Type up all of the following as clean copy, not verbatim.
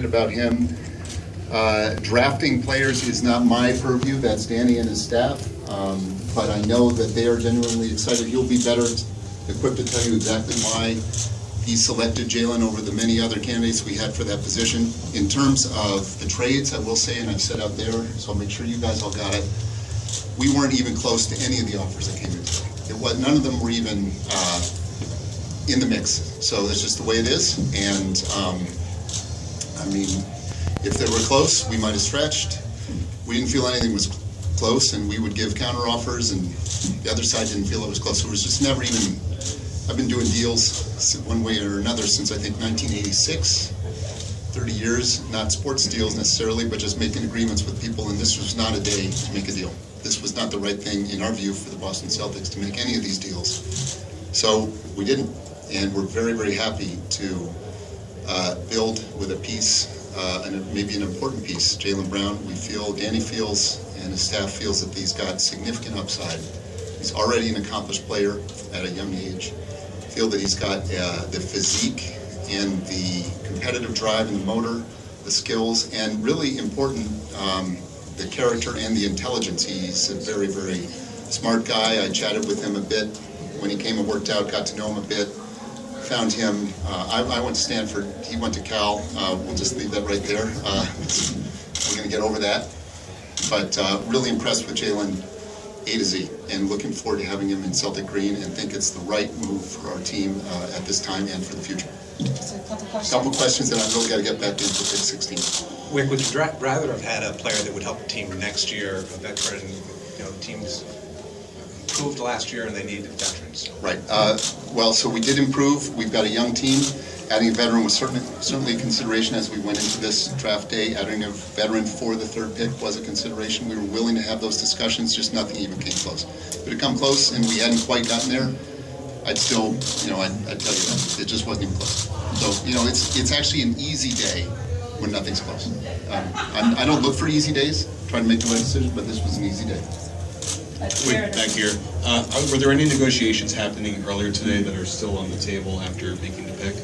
About him. Drafting players is not my purview, that's Danny and his staff, but I know that they are genuinely excited. He'll be better equipped to tell you exactly why he selected Jaylen over the many other candidates we had for that position. In terms of the trades, I will say, and I've said out there, so I'll make sure you guys all got it, we weren't even close to any of the offers that came in today. None of them were even in the mix, so that's just the way it is. And I mean, if they were close, we might have stretched. We didn't feel anything was close, and we would give counter offers, and the other side didn't feel it was close. So it was just never even, I've been doing deals one way or another since I think 1986, 30 years, not sports deals necessarily, but just making agreements with people, and this was not a day to make a deal. This was not the right thing, in our view, for the Boston Celtics to make any of these deals. So we didn't, and we're very, very happy to build with a piece, and maybe an important piece. Jaylen Brown, we feel, Danny feels, and his staff feels that he's got significant upside. He's already an accomplished player at a young age. Feel that he's got the physique and the competitive drive and the motor, the skills, and really important, the character and the intelligence. He's a very, very smart guy. I chatted with him a bit when he came and worked out, got to know him a bit. Found him, I went to Stanford, he went to Cal, we'll just leave that right there. We're going to get over that. But really impressed with Jaylen A to Z, and looking forward to having him in Celtic Green, and think it's the right move for our team at this time and for the future. So a couple questions that I've really got to get back into Pick 16. Wyc, would you rather have had a player that would help the team next year, a veteran? You know, teams improved last year and they needed veterans. Right. Well, so we did improve. We've got a young team. Adding a veteran was certainly a consideration as we went into this draft day. Adding a veteran for the third pick was a consideration. We were willing to have those discussions, just nothing even came close. If it had come close and we hadn't quite gotten there, I'd still, you know, I'd tell you that. It just wasn't even close. So, you know, it's actually an easy day when nothing's close. I don't look for easy days, trying to make the right decision, but this was an easy day. Wait, back here. Were there any negotiations happening earlier today that are still on the table after making the pick?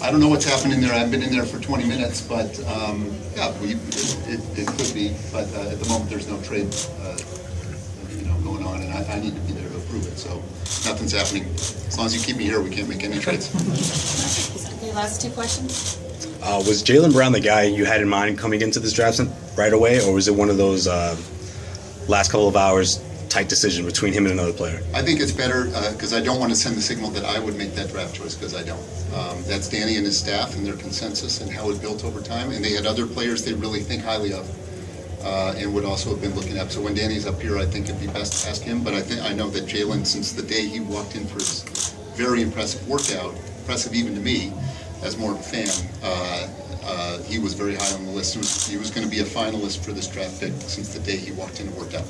I don't know what's happening there. I've been in there for 20 minutes, but yeah, it could be. But at the moment, there's no trade, you know, going on, and I need to be there to approve it. So nothing's happening. As long as you keep me here, we can't make any trades. Okay, last two questions. Was Jaylen Brown the guy you had in mind coming into this draft right away, or was it one of those last couple of hours tight decision between him and another player? I think it's better because I don't want to send the signal that I would make that draft choice, because I don't. That's Danny and his staff and their consensus and how it built over time, and they had other players they really think highly of and would also have been looking at. So when Danny's up here, I think it'd be best to ask him, but I know that Jaylen, since the day he walked in for his very impressive workout, impressive even to me as more of a fan, he was very high on the list. He was going to be a finalist for this draft pick since the day he walked in and worked out.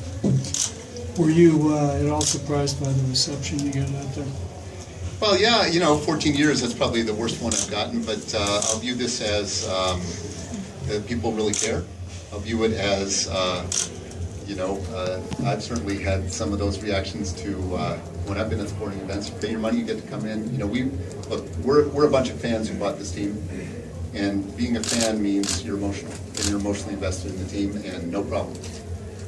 Were you at all surprised by the reception you got out there? Well, yeah, you know, 14 years, that's probably the worst one I've gotten, but I'll view this as that people really care. I'll view it as, you know, I've certainly had some of those reactions to when I've been at sporting events. You pay your money, you get to come in. You know, we're a bunch of fans who bought this team, and being a fan means you're emotional, and you're emotionally invested in the team, and no problem.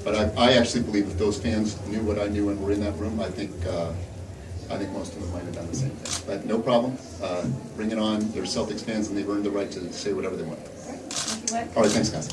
But I actually believe if those fans knew what I knew and were in that room, I think most of them might have done the same thing. But no problem. Bring it on. They're Celtics fans, and they've earned the right to say whatever they want. Thank you, Wyc. All right, thanks, guys.